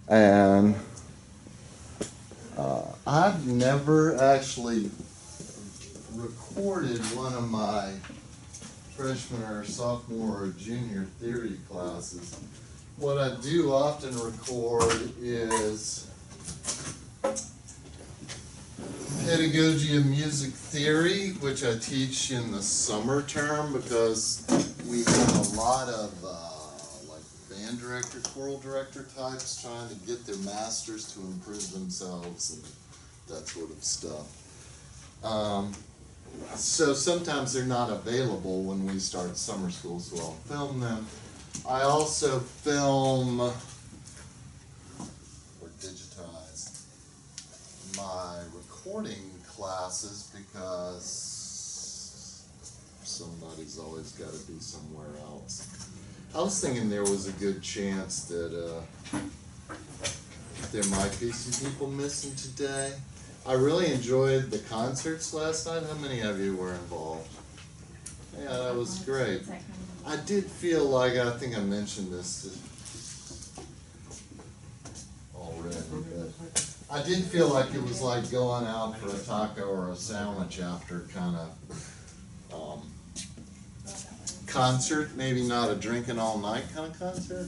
And I've never actually recorded one of my freshman or sophomore or junior theory classes. What I do often record is pedagogy of music theory, which I teach in the summer term because we have a lot of like band director, choral director types trying to get their masters to improve themselves and that sort of stuff. So sometimes they're not available when we start summer school, so I'll film them. I also film or digitize my recording classes because somebody's always got to be somewhere else. I was thinking there was a good chance that there might be some people missing today. I really enjoyed the concerts last night. How many of you were involved? Yeah, that was great. I did feel like, I think I mentioned this already, but I did feel like it was like going out for a taco or a sandwich after kind of concert, maybe not a drinking all night kind of concert.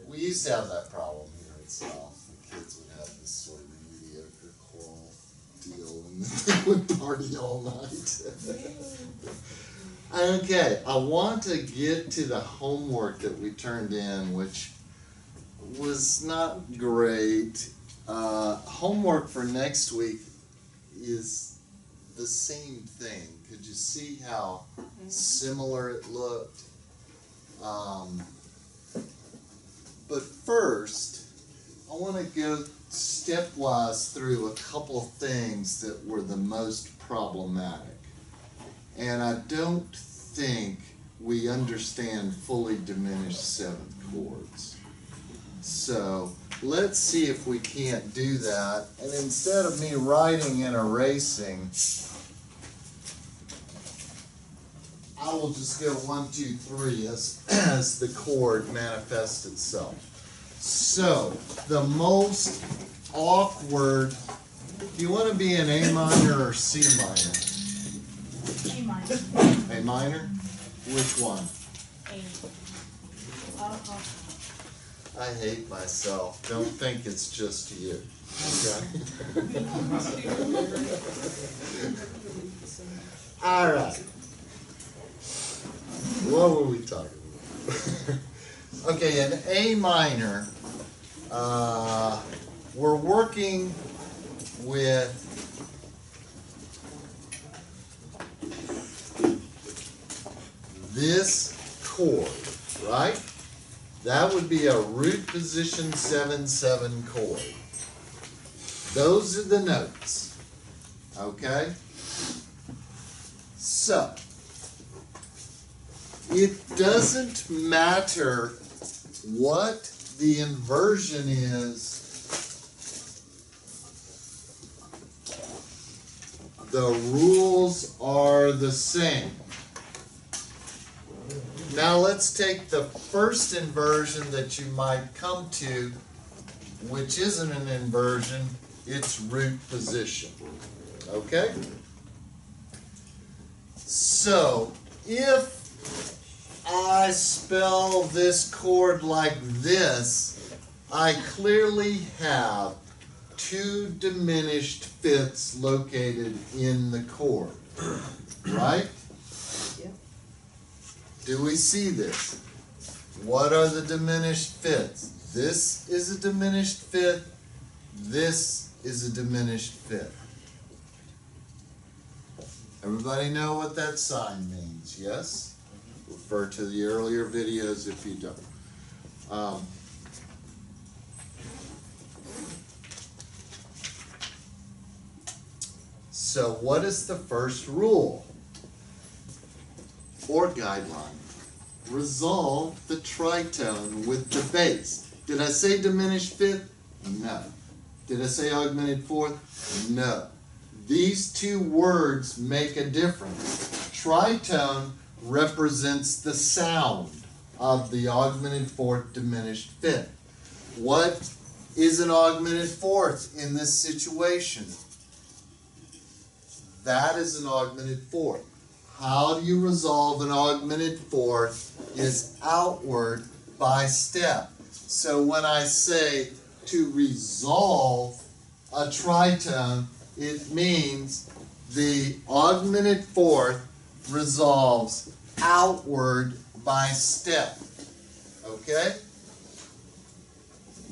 We used to have that problem here at South. The kids would have this sort of mediocre choral deal and they would party all night. Okay, I want to get to the homework that we turned in, which was not great. Homework for next week is the same thing. Could you see how similar it looked? But first, I want to go stepwise through a couple of things that were the most problematic. And I don't think we understand fully diminished seventh chords. So let's see if we can't do that. And instead of me writing and erasing, I will just go 1, 2, 3 as the chord manifests itself. So the most awkward, do you want to be in A minor or C minor? A minor. A minor? Which one? A. I hate myself. Don't think it's just you. Okay? All right. What were we talking about? Okay, in A minor, we're working with this chord, right? That would be a root position 7/7 chord. Those are the notes, okay? So, it doesn't matter what the inversion is, the rules are the same. Now let's take the first inversion that you might come to, which isn't an inversion, it's root position. Okay? So, if I spell this chord like this, I clearly have two diminished fifths located in the chord, right? Do we see this? What are the diminished fifths? This is a diminished fifth. This is a diminished fifth. Everybody know what that sign means, yes? Refer to the earlier videos if you don't. So what is the first rule or guideline? Resolve the tritone with the bass. Did I say diminished fifth? No. Did I say augmented fourth? No. These two words make a difference. Tritone represents the sound. of the augmented fourth diminished fifth. What is an augmented fourth in this situation? That is an augmented fourth. How do you resolve an augmented fourth is outward by step. So when I say to resolve a tritone, it means the augmented fourth resolves outward by step. Okay?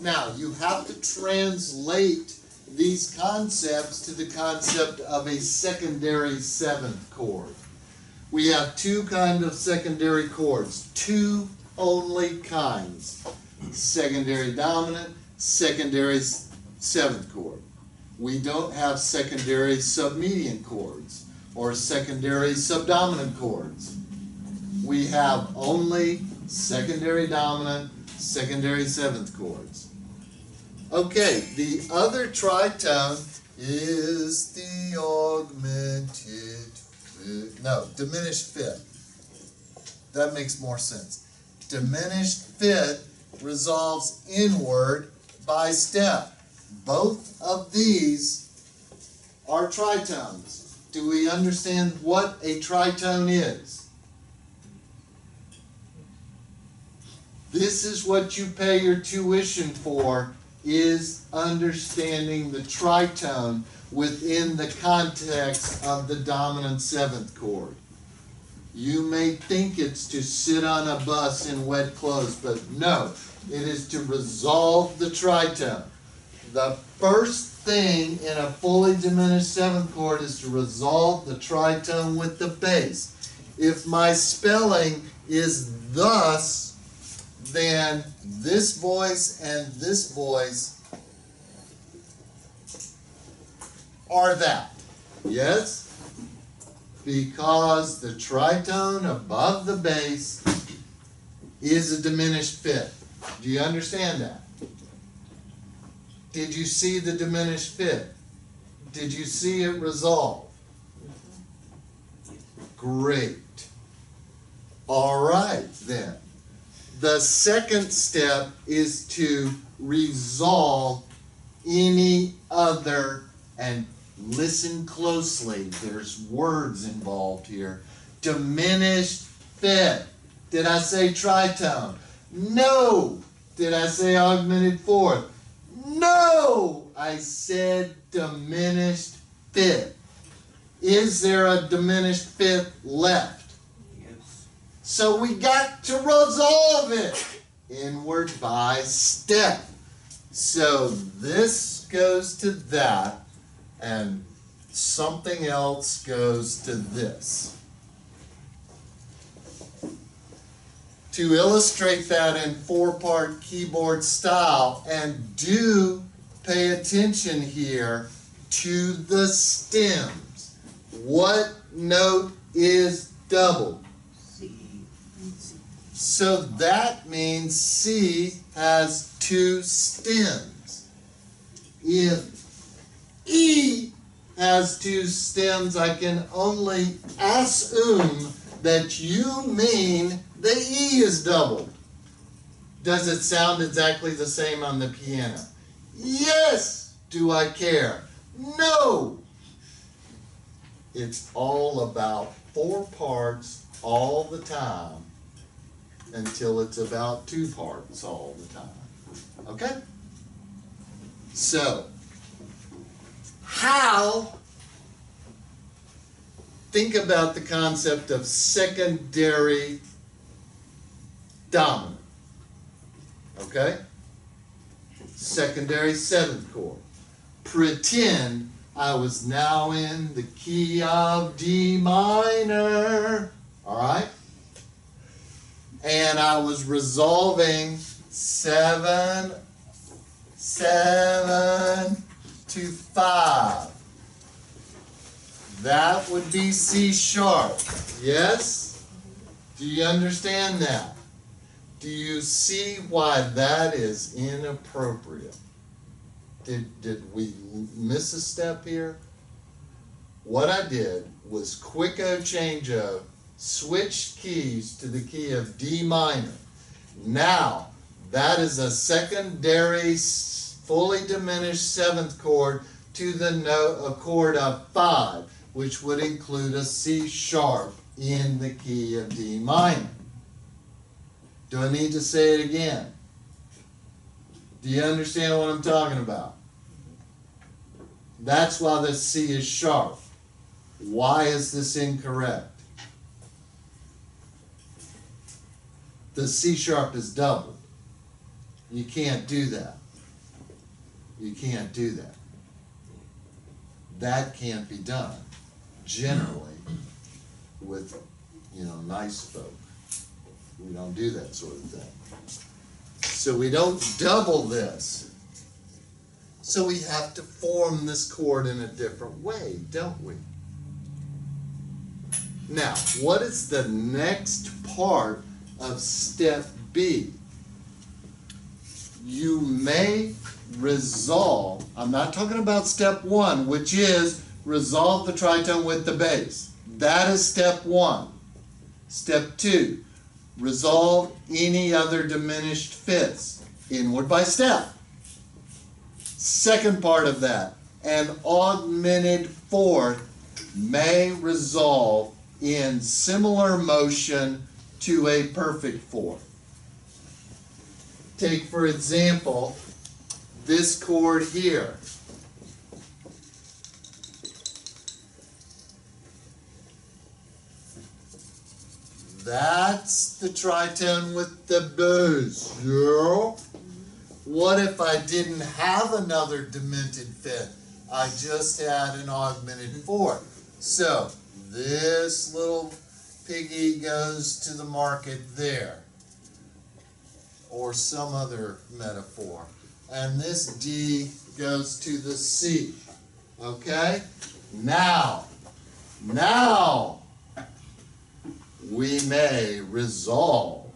Now, you have to translate these concepts to the concept of a secondary seventh chord. We have two kinds of secondary chords, two only kinds. Secondary dominant, secondary seventh chord. We don't have secondary submedian chords or secondary subdominant chords. We have only secondary dominant, secondary seventh chords. Okay, the other tritone is the diminished fifth. That makes more sense. Diminished fifth resolves inward by step. Both of these are tritones. Do we understand what a tritone is? This is what you pay your tuition for, is understanding the tritone within the context of the dominant seventh chord. You may think it's to sit on a bus in wet clothes, but no, it is to resolve the tritone. The first thing in a fully diminished seventh chord is to resolve the tritone with the bass. If my spelling is thus, then this voice and this voice are that. Yes? Because the tritone above the bass is a diminished fifth. Do you understand that? Did you see the diminished fifth? Did you see it resolve? Great. All right, then. The second step is to resolve any other, and listen closely, there's words involved here. Diminished fifth. Did I say tritone? No. Did I say augmented fourth? No. I said diminished fifth. Is there a diminished fifth left? So we got to resolve it inward by step. So this goes to that, and something else goes to this. To illustrate that in four-part keyboard style, and do pay attention here to the stems. What note is doubled? So that means C has two stems. If E has two stems, I can only assume that you mean the E is doubled. Does it sound exactly the same on the piano? Yes. Do I care? No. It's all about four parts all the time, until it's about two parts all the time. Okay? So, think about the concept of secondary dominant. Okay? Secondary seventh chord. Pretend I was now in the key of D minor. Alright? And I was resolving 7 to 5. That would be C sharp. Yes? Do you understand that? Do you see why that is inappropriate? Did we miss a step here? What I did was quick-o change-o, switched keys to the key of D minor. Now, that is a secondary fully diminished seventh chord to the note, a chord of 5, which would include a C sharp in the key of D minor. Do I need to say it again? Do you understand what I'm talking about? That's why the C is sharp. Why is this incorrect? The C sharp is doubled. You can't do that. You can't do that. That can't be done generally with, nice folk. We don't do that sort of thing. So we don't double this. So we have to form this chord in a different way, don't we? Now, what is the next part of step B? You may resolve, I'm not talking about step 1, which is resolve the tritone with the bass. That is step 1. Step 2, resolve any other diminished fifths, inward by step. Second part of that, an augmented fourth may resolve in similar motion to a perfect fourth. Take, for example, this chord here. That's the tritone with the bass. Yeah. What if I didn't have another diminished fifth? I just had an augmented fourth. So this little piggy goes to the market there, or some other metaphor. And this D goes to the C. Okay? Now, we may resolve.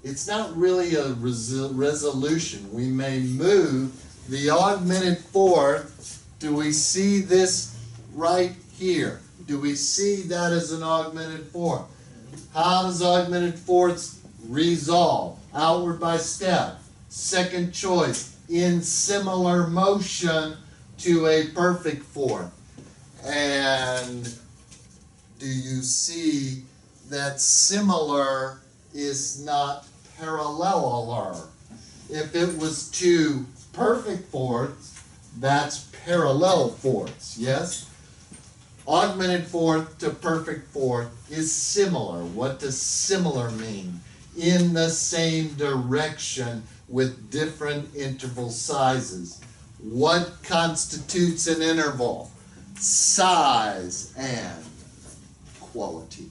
It's not really a resolution. We may move the augmented fourth. Do we see this right here? Do we see that as an augmented fourth? How does augmented fourths resolve? Outward by step. Second choice, in similar motion to a perfect fourth. And do you see that similar is not paralleler? If it was two perfect fourths, that's parallel fourths, yes? Augmented fourth to perfect fourth is similar. What does similar mean? In the same direction with different interval sizes. What constitutes an interval? Size and quality.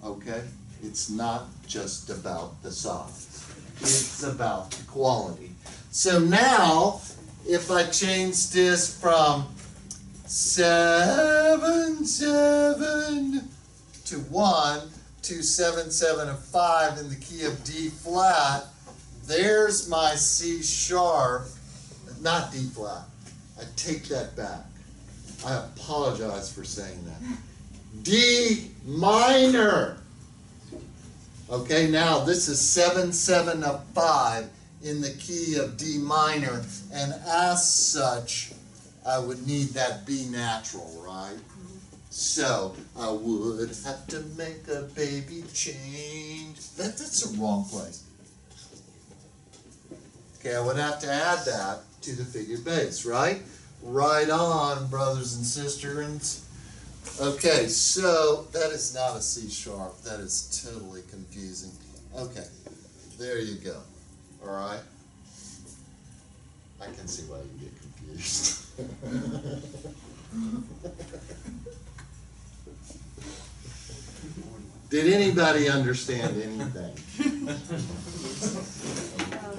Okay? It's not just about the size. It's about the quality. So now, if I change this from 7, 7 to 1 to 7, 7 and 5 in the key of D flat, there's my C sharp, not D flat. I take that back. I apologize for saying that. D minor. Okay, now this is 7, 7 of 5 in the key of D minor, and as such, I would need that B natural, right? So I would have to make a baby change. That's the wrong place. Okay, I would have to add that to the figured bass, right? Right on, brothers and sisters. Okay, so that is not a C sharp. That is totally confusing. Okay, there you go. All right? I can see why you get confused. Did anybody understand anything?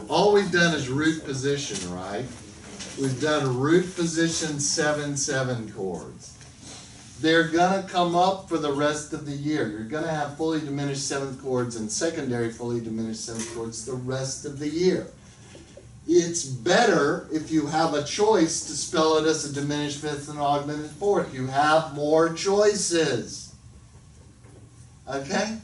All we've done is root position, right? We've done root position 7, 7 chords. They're going to come up for the rest of the year. You're going to have fully diminished seventh chords and secondary fully diminished seventh chords the rest of the year. It's better if you have a choice to spell it as a diminished fifth and augmented fourth. You have more choices. Okay?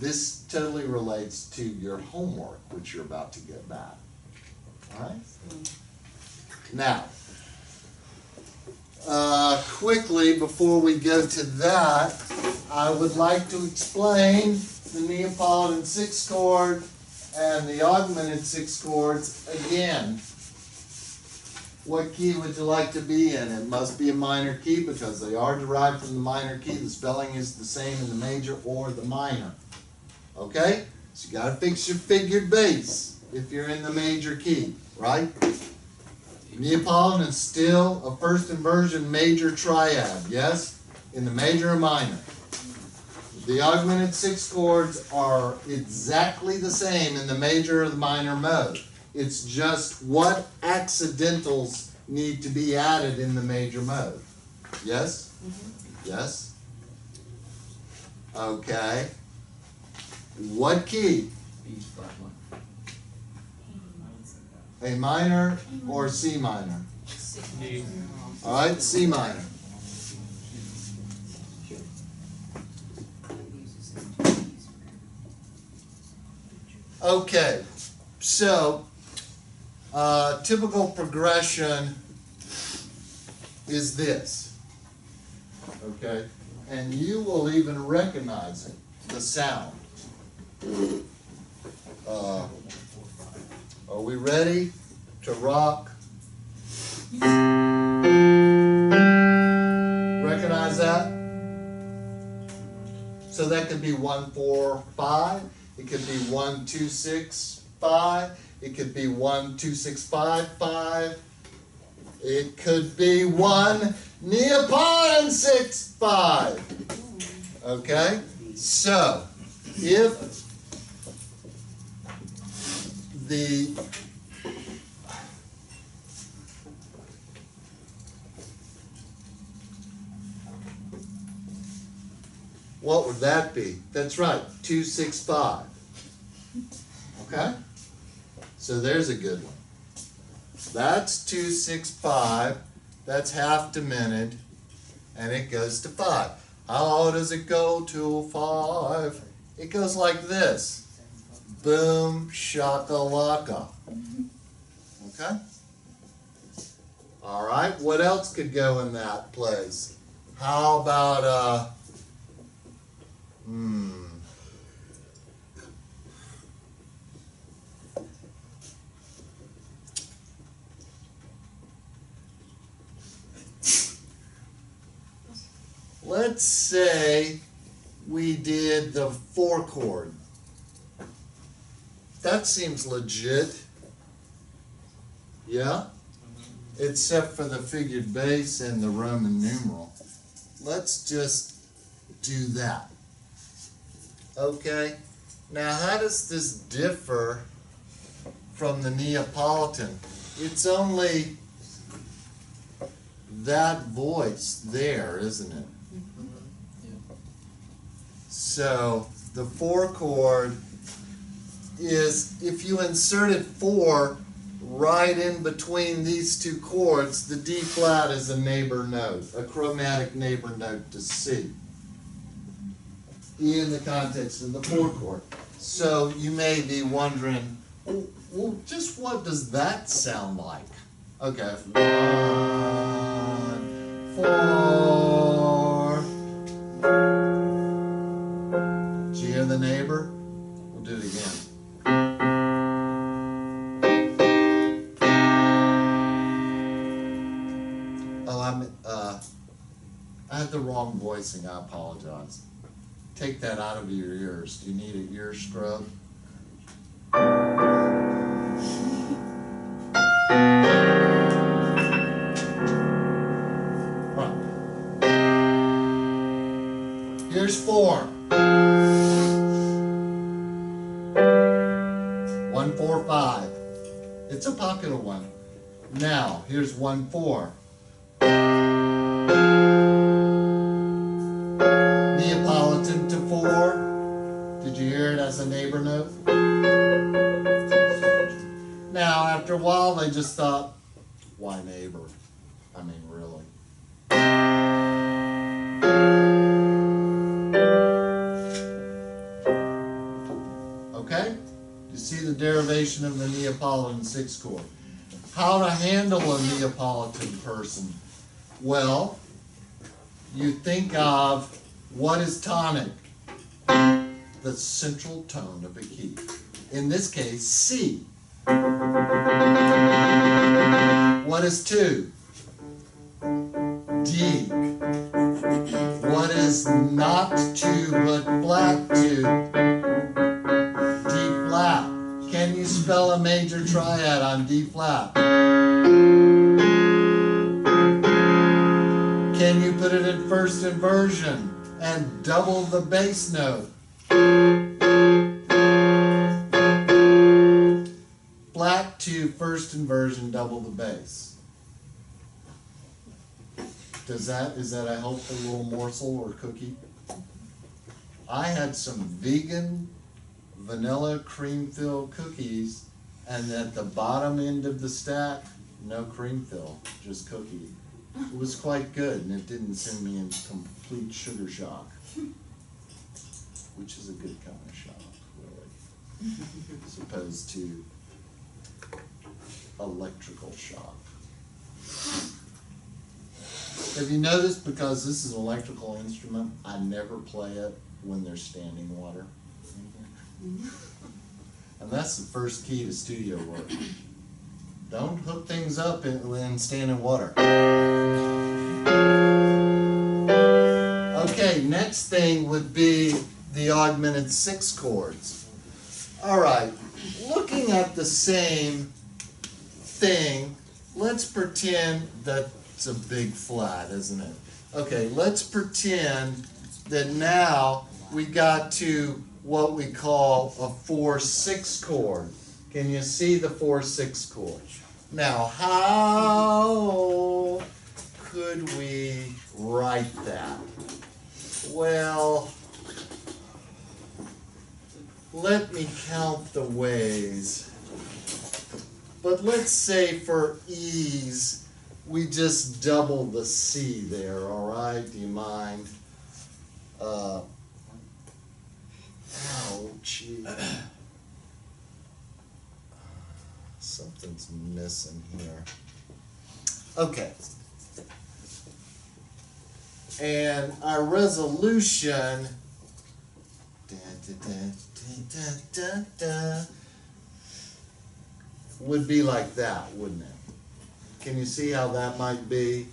this totally relates to your homework, which you're about to get back. All right? Now, quickly, before we go to that, I would like to explain the Neapolitan sixth chord and the augmented sixth chords again. What key would you like to be in? It must be a minor key because they are derived from the minor key. The spelling is the same in the major or the minor. Okay? So you got to fix your figured bass if you're in the major key, right? Neapolitan is still a first inversion major triad, yes? In the major or minor. The augmented sixth chords are exactly the same in the major or the minor mode. It's just what accidentals need to be added in the major mode. Yes? Yes? Okay. What key? A minor or C minor? All right, C minor. Okay, so typical progression is this, okay? And you will even recognize it, the sound. Are we ready to rock? Recognize that? So that could be 1, 4, 5. It could be 1, 2, 6, 5. It could be 1, 2, 6, 5, 5. It could be 1 Neapolitan 6, 5. Okay? So, if the what would that be? That's right, 2, 6, 5. Okay? So there's a good one. That's 2, 6, 5. That's half diminished, and it goes to 5. How does it go to 5? It goes like this. Boom, shakalaka. Okay? All right, what else could go in that place? How about, let's say we did the 4 chord. That seems legit. Yeah? Except for the figured bass and the Roman numeral. Let's just do that. Okay? Now, how does this differ from the Neapolitan? It's only that voice there, isn't it? So, the 4 chord is, if you inserted 4 right in between these 2 chords, the D flat is a neighbor note, a chromatic neighbor note to C. In the context of the 4 chord. So you may be wondering, well, just what does that sound like? Okay, 1, 4. Did you hear the neighbor? We'll do it again. I had the wrong voicing, I apologize. Take that out of your ears. Do you need an ear scrub? Right. Here's 4. 1, 4, 5. It's a popular one. Now, here's 1, 4. Neapolitan to 4. Did you hear it as a neighbor note? Now, after a while, they just thought, why neighbor? I mean, really. the derivation of the Neapolitan sixth chord. How to handle a Neapolitan person? Well, you think of what is tonic? The central tone of a key. In this case, C. What is 2? D. What is not 2 but flat 2? D flat. Can you spell a major triad on D flat? Can you put it in first inversion and double the bass note? Flat 2, first inversion, double the bass. Is that a helpful little morsel or cookie? I had some vegan vanilla cream filled cookies, and at the bottom end of the stack, no cream fill, just cookie. It was quite good, and it didn't send me into complete sugar shock, which is a good kind of shock, really, as opposed to electrical shock. Have you noticed, because this is an electrical instrument, I never play it when there's standing water? And that's the first key to studio work. Don't hook things up in standing water. Okay, next thing would be the augmented sixth chords. All right, looking at the same thing, let's pretend that it's a big flat, isn't it? Okay, let's pretend that now we got to what we call a 4/6 chord. Can you see the 4/6 chord? Now, how could we write that? Well, let me count the ways. But let's say for ease, we just double the C there, all right? Do you mind? Oh, gee. Something's missing here. Okay. And our resolution would be like that, wouldn't it? Can you see how that might be?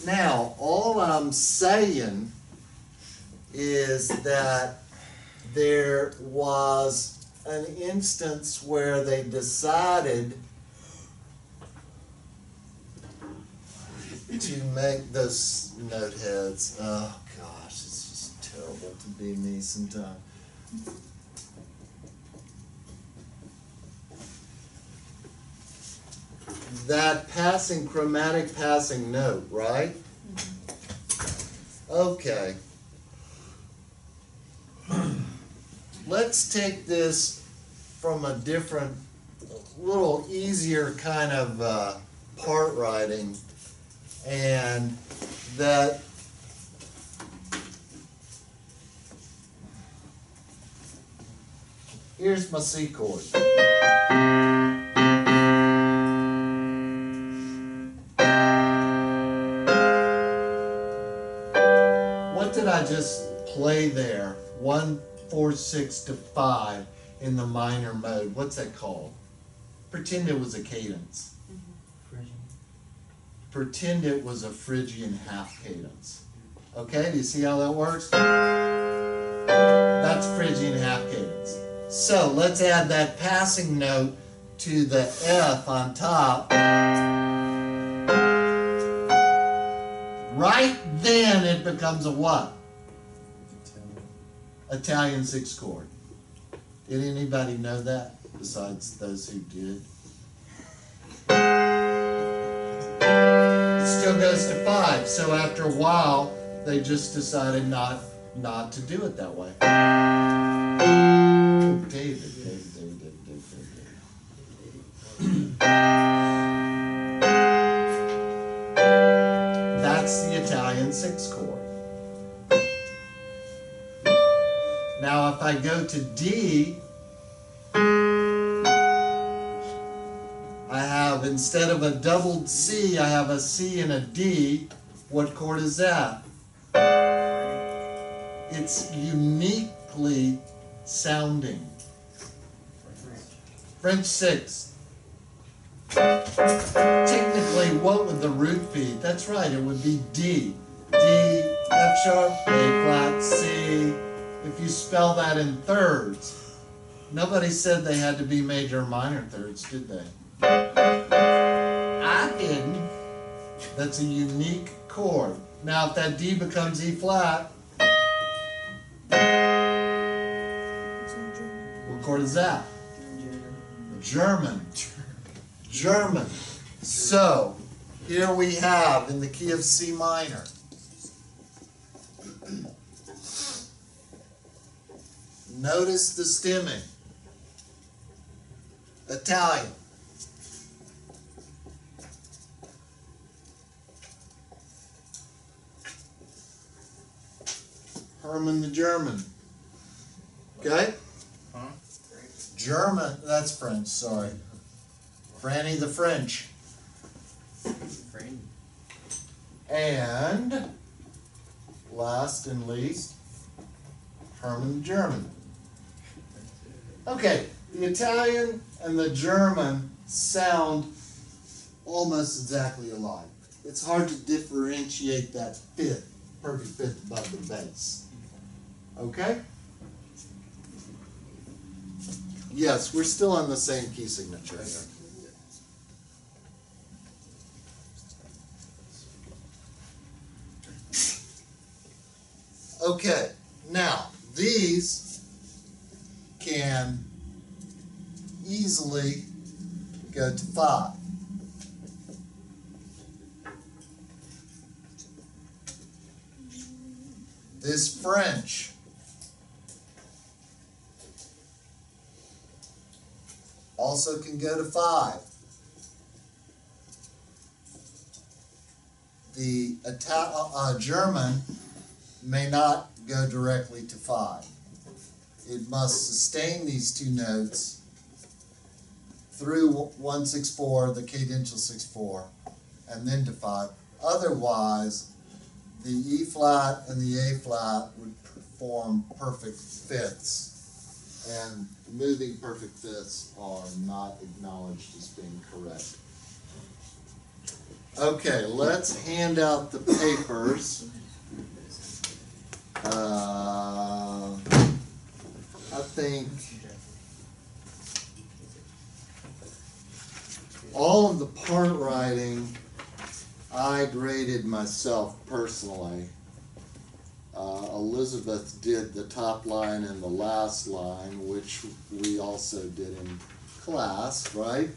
Now, all I'm saying is that there was an instance where they decided to make those note heads. Oh gosh, it's just terrible to be me sometimes. That passing, chromatic passing note, right? Okay. Let's take this from a different, little easier kind of part writing, and that here's my C chord. What did I just play there? 1, 4, 6 to 5 in the minor mode. What's that called? Pretend it was a cadence. Pretend it was a Phrygian half cadence. Okay, do you see how that works? That's Phrygian half cadence. So let's add that passing note to the F on top. Right then it becomes a what? Italian sixth chord. Did anybody know that besides those who did? It still goes to 5, so after a while they just decided not to do it that way. Oh, David. That's the Italian sixth chord. Now if I go to D, instead of a doubled C, I have a C and a D. What chord is that? It's uniquely sounding. French sixth. Technically, what would the root be? That's right, it would be D. D, F sharp, A flat, C. If you spell that in thirds, nobody said they had to be major or minor thirds, did they? I didn't. That's a unique chord. Now, if that D becomes E flat, what chord is that? German. German. So, here we have in the key of C minor. Notice the stemming. Italian. Herman the German. Okay? German, that's French, sorry. Franny the French. And last and least, Herman the German. Okay, the Italian and the German sound almost exactly alike. It's hard to differentiate that fifth, perfect fifth above the bass. Okay? Yes, we're still on the same key signature here. Okay, now these can easily go to 5. This French also can go to 5. The German may not go directly to 5. It must sustain these two notes through 1/6/4, the cadential 6/4, and then to 5. Otherwise, the E flat and the A flat would form perfect fifths, and moving perfect fifths are not acknowledged as being correct. Okay, let's hand out the papers. I think all of the part writing I graded myself personally. Elizabeth did the top line and the last line, which we also did in class, right?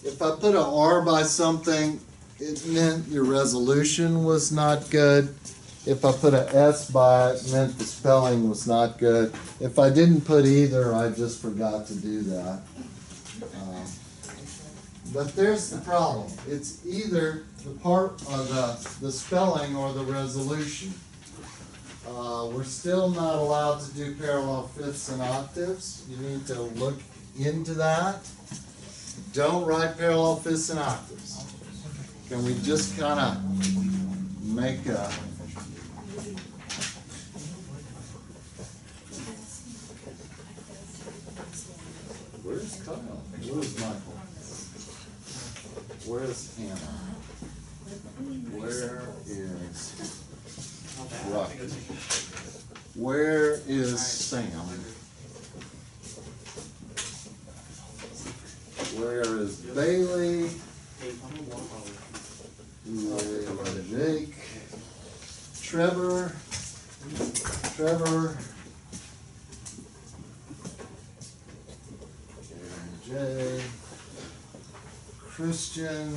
If I put an R by something, it meant your resolution was not good. If I put an S by it, it meant the spelling was not good. If I didn't put either, I just forgot to do that. But there's the problem. It's either the part of the spelling or the resolution. We're still not allowed to do parallel fifths and octaves. You need to look into that. Don't write parallel fifths and octaves. Can we just kind of make a... Where's Kyle? Where's Michael? Where's Hannah? Where is Rocky? Where is Sam? Where is Bailey? Where is Jake? Trevor? Jay? Christian?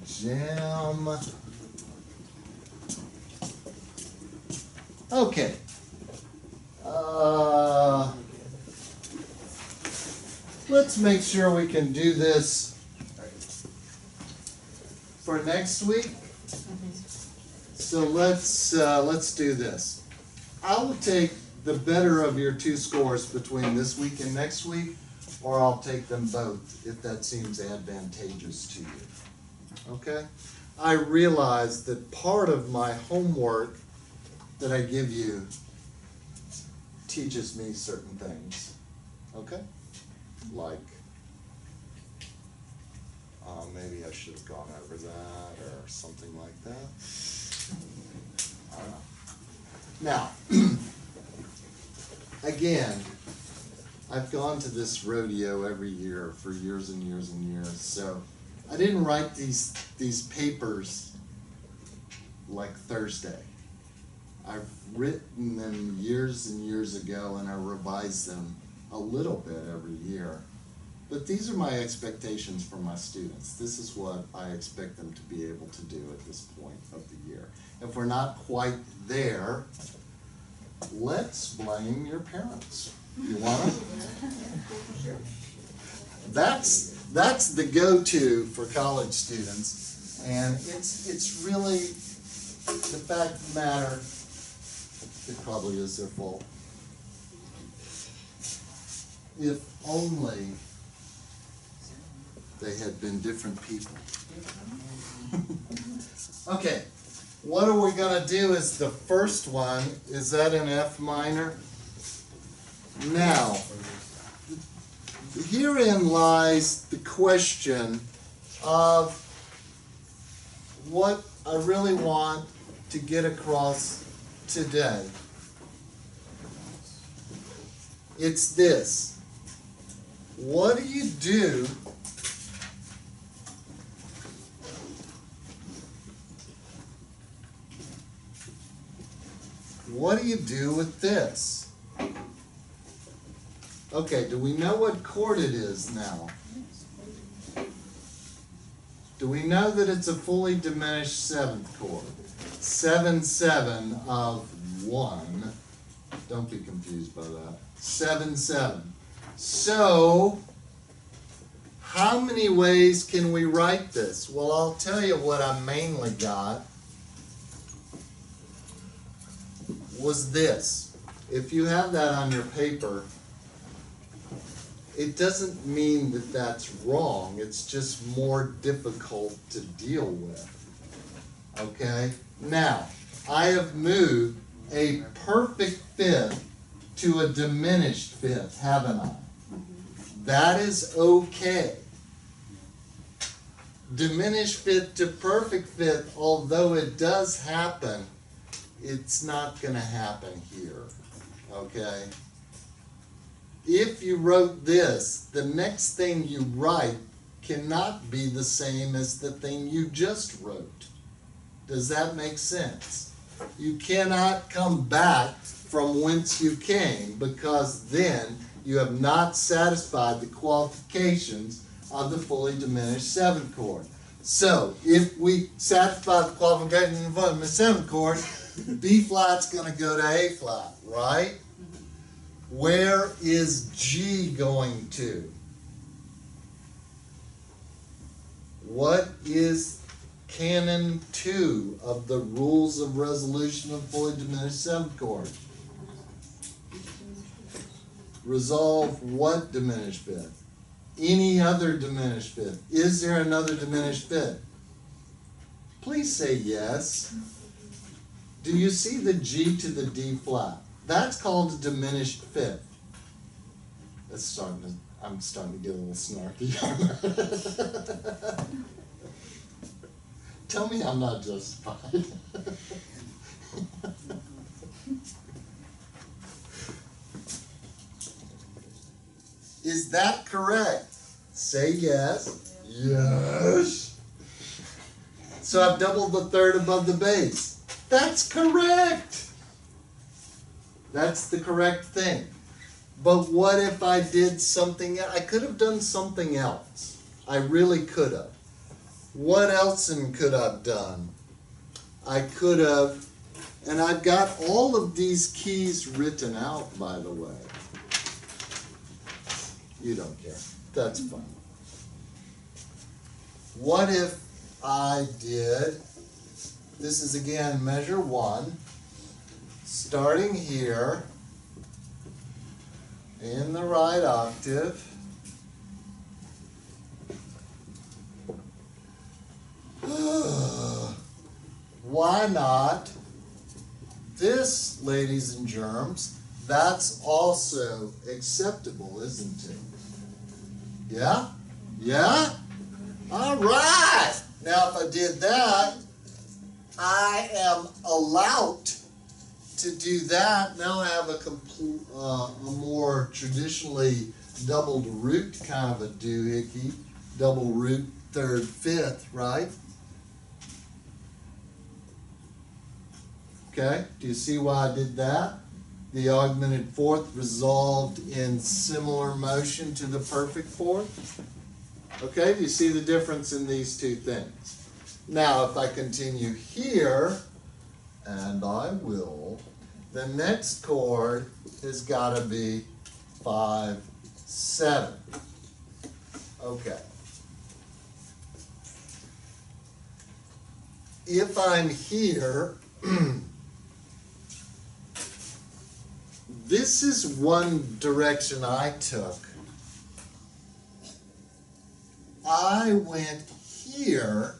Jim? Okay. Let's make sure we can do this for next week. So let's do this. I will take the better of your two scores between this week and next week, or I'll take them both if that seems advantageous to you. Okay? I realize that part of my homework that I give you teaches me certain things. Okay? Like, maybe I should have gone over that or something like that. I don't know. Now, again, I've gone to this rodeo every year for years and years and years, so I didn't write these papers like Thursday. I've written them years and years ago, and I revise them a little bit every year. But these are my expectations for my students. This is what I expect them to be able to do at this point of the year. If we're not quite there, let's blame your parents. You want to? That's the go-to for college students, and it's really the fact of the matter. It probably is their fault. If only they had been different people. Okay, what are we going to do is the first one. Is that in F minor? Now, herein lies the question of what I really want to get across today. It's this. What do you do with this? Okay, do we know what chord it is now? Do we know that it's a fully diminished seventh chord? 7/7 of 1. Don't be confused by that. 7/7. So, how many ways can we write this? Well, I'll tell you what I mainly got was this. If you have that on your paper, it doesn't mean that that's wrong. It's just more difficult to deal with. Okay? Now, I have moved a perfect fifth to a diminished fifth, haven't I? That is okay. Diminished fifth to perfect fifth, although it does happen, it's not going to happen here. Okay? If you wrote this, the next thing you write cannot be the same as the thing you just wrote. Does that make sense? You cannot come back from whence you came, because then you have not satisfied the qualifications of the fully diminished seventh chord. So, if we satisfy the qualifications of the fully diminished seventh chord, B flat's going to go to A flat, right? Where is G going to? What is canon 2 of the rules of resolution of fully diminished seventh chord? Resolve what diminished fifth? Any other diminished fifth. Is there another diminished fifth? Please say yes. Do you see the G to the D flat? That's called a diminished fifth. I'm starting to get a little snarky. Tell me I'm not justified. Is that correct? Say yes. Yes. So I've doubled the third above the bass. That's correct. That's the correct thing. But what if I did something? I could have done something else. I really could have. What else could I have done? I could have, and I've got all of these keys written out, by the way. You don't care. That's fine. What if I did, this is again measure 1. starting here in the right octave. Why not this, ladies and germs? That's also acceptable, isn't it? Yeah? Yeah? All right. Now, if I did that, I am allowed to do that. Now I have a more traditionally doubled root kind of a doohickey. Double root, third, fifth, right? Okay, do you see why I did that? The augmented fourth resolved in similar motion to the perfect fourth. Okay, do you see the difference in these two things? Now, if I continue here, and I will, the next chord has got to be 5, 7. Okay. If I'm here, this is one direction I took. I went here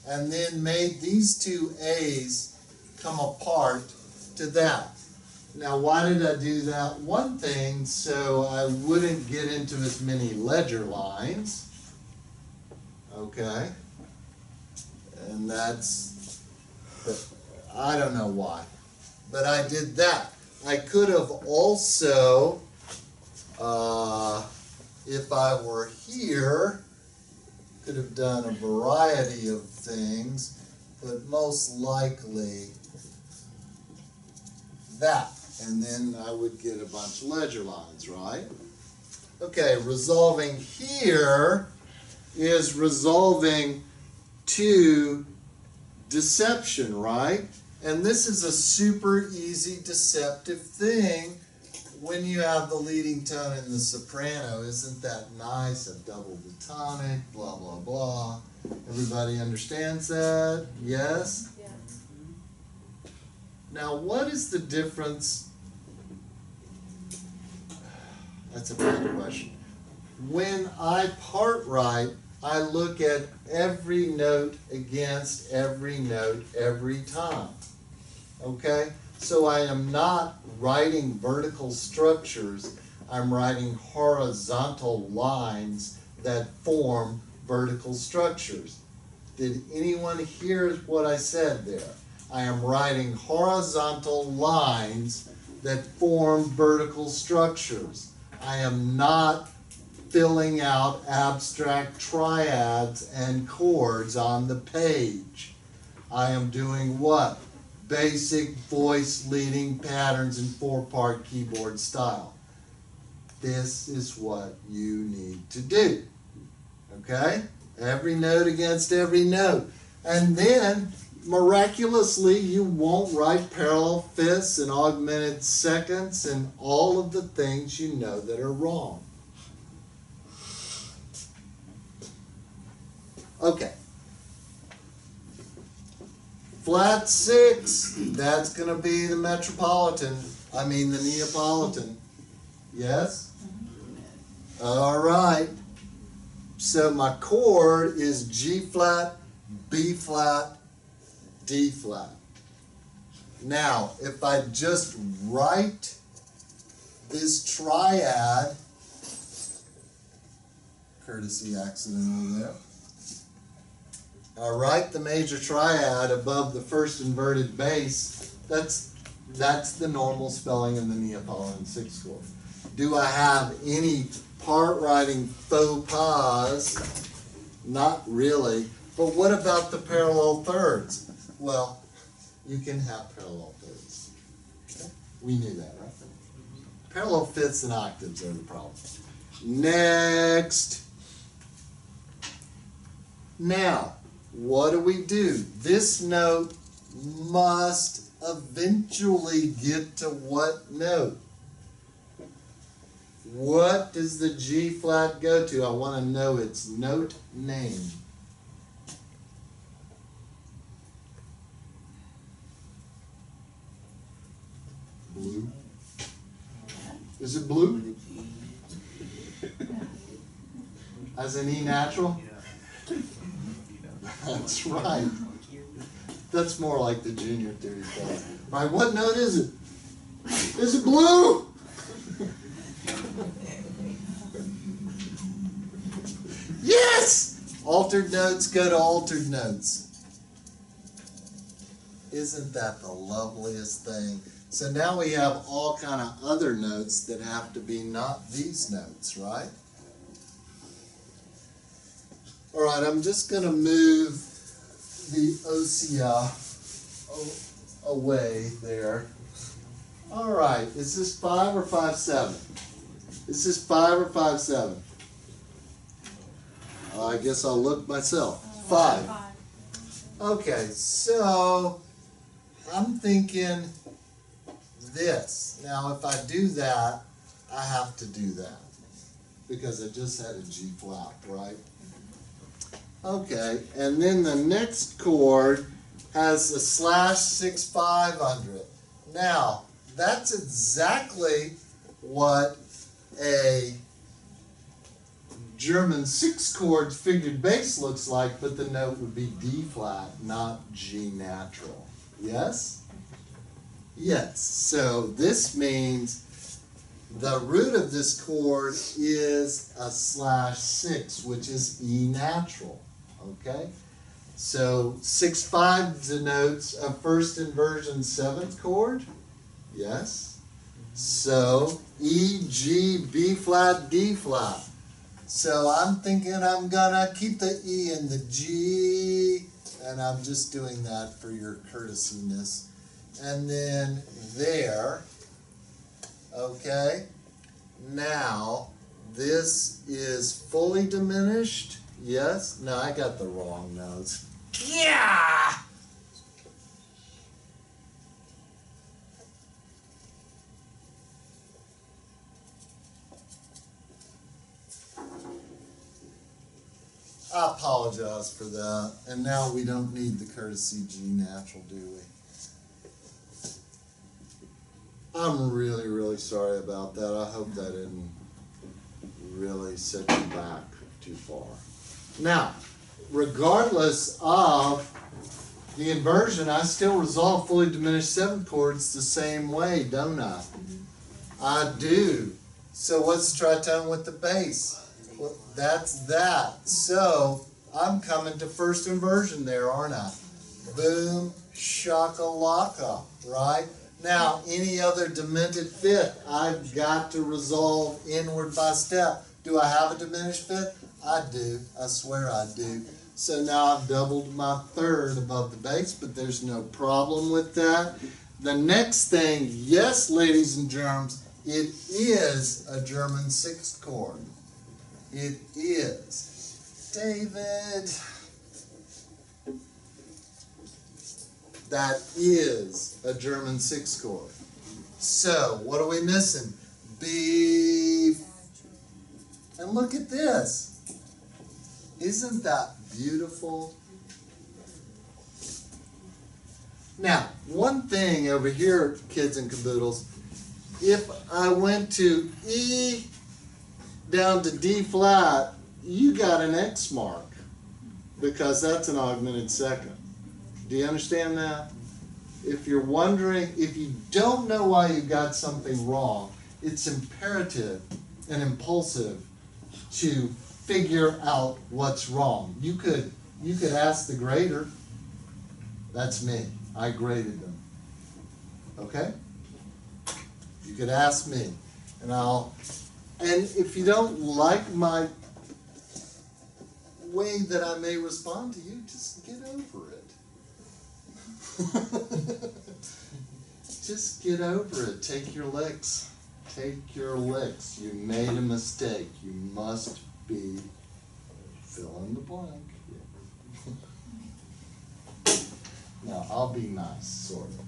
and then made these two A's come apart to that. Now, why did I do that? One thing, so I wouldn't get into as many ledger lines. Okay. And that's, I don't know why, but I did that. I could have also, if I were here, could have done a variety of things, but most likely that. And then I would get a bunch of ledger lines, right? Okay, resolving here is resolving to deception, right? And this is a super easy deceptive thing when you have the leading tone in the soprano. Isn't that nice? A double the tonic, blah, blah, blah. Everybody understands that? Yes? Yeah. Now, what is the difference? That's a bad question. When I part write, I look at every note against every note every time. Okay? So I am not writing vertical structures, I'm writing horizontal lines that form vertical structures. Did anyone hear what I said there? I am writing horizontal lines that form vertical structures. I am not filling out abstract triads and chords on the page. I am doing what? Basic voice leading patterns in 4-part keyboard style. This is what you need to do. Okay? Every note against every note. And then, miraculously, you won't write parallel fifths and augmented seconds and all of the things you know that are wrong. Okay. Flat 6, that's going to be the Metropolitan, the Neapolitan. Yes? All right. So my chord is G flat, B flat, D flat. Now, if I just write this triad, courtesy accident over there. I write the major triad above the first inverted bass. That's the normal spelling in the Neapolitan 6 chord. Do I have any part writing faux pas? Not really. But what about the parallel thirds? Well, you can have parallel thirds. Okay? We knew that, right? Parallel fifths and octaves are the problem. Next. Now, what do? This note must eventually get to what note? What does the G flat go to? I want to know its note name. blue? Is it blue? As an E natural? That's right. That's more like the junior theory class. Right, what note is it? Is it blue? Yes! Altered notes go to altered notes. Isn't that the loveliest thing? So now we have all kind of other notes that have to be not these notes, right? All right, I'm just going to move the ossia away there. All right, is this 5 or 5/7? Is this 5 or 5/7? I guess I'll look myself. 5. Okay, so I'm thinking this. Now, if I do that, I have to do that because I just had a G flat, right? Okay, and then the next chord has a /6/5 under it. Now, that's exactly what a German 6-chord figured bass looks like, but the note would be D flat, not G natural. Yes? Yes. So this means the root of this chord is a /6, which is E natural. Okay? So 6/5 denotes a first inversion 7th chord. Yes? So E, G, B flat, D flat. So I'm thinking I'm gonna keep the E and the G, and I'm just doing that for your courtesiness. And then there, okay? Now, this is fully diminished. Yes? No, I got the wrong notes. Yeah! I apologize for that. And now we don't need the courtesy G natural, do we? I'm really, really sorry about that. I hope that didn't really set you back too far. Now, regardless of the inversion, I still resolve fully diminished 7th chords the same way, don't I? I do. So what's the tritone with the bass? Well, that's that. So I'm coming to first inversion there, aren't I? Boom, shakalaka, right? Now, any other demented fifth, I've got to resolve inward by step. Do I have a diminished fifth? I do. I swear I do. So now I've doubled my third above the bass, but there's no problem with that. The next thing, yes, ladies and germs, it is a German 6th chord. It is. David. That is a German 6th chord. So, what are we missing? B. And look at this. Isn't that beautiful? Now, one thing over here, kids and caboodles, if I went to E down to D flat, you got an X mark because that's an augmented second. Do you understand that? If you're wondering, if you don't know why you got something wrong, it's imperative and impulsive to figure out what's wrong. You could ask the grader. That's me. I graded them. Okay? You could ask me, and if you don't like my way that I may respond to you, just get over it. Just get over it. Take your licks. Take your licks. You made a mistake. You must be fill in the blank. Now, I'll be nice, sort of.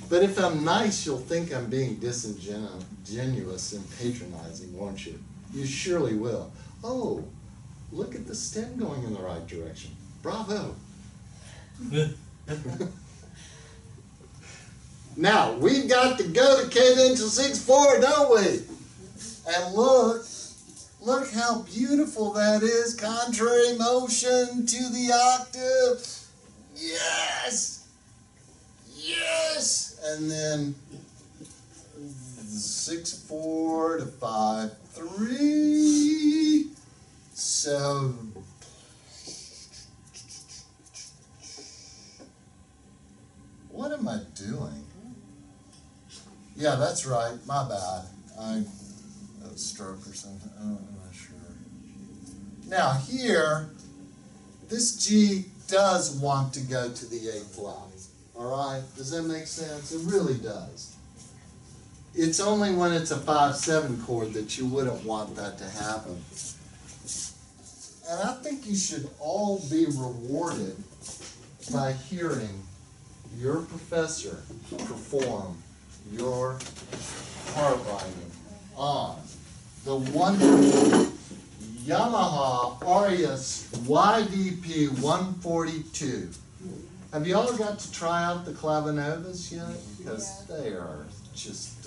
But if I'm nice, you'll think I'm being disingenuous and patronizing, won't you? You surely will. Oh, look at the stem going in the right direction. Now, we've got to go to cadential 6/4, don't we? And look how beautiful that is. Contrary motion to the octave. Yes! Yes! And then 6/4 to 5/3. So, what am I doing? Yeah, that's right. My bad. I had a stroke or something. I'm not sure. Now here, this G does want to go to the A flat. All right? Does that make sense? It really does. It's only when it's a 5/7 chord that you wouldn't want that to happen. And I think you should all be rewarded by hearing your professor perform your part writing on the wonderful Yamaha Arias YVP 142. Have you all got to try out the clavinovas yet? Because they are just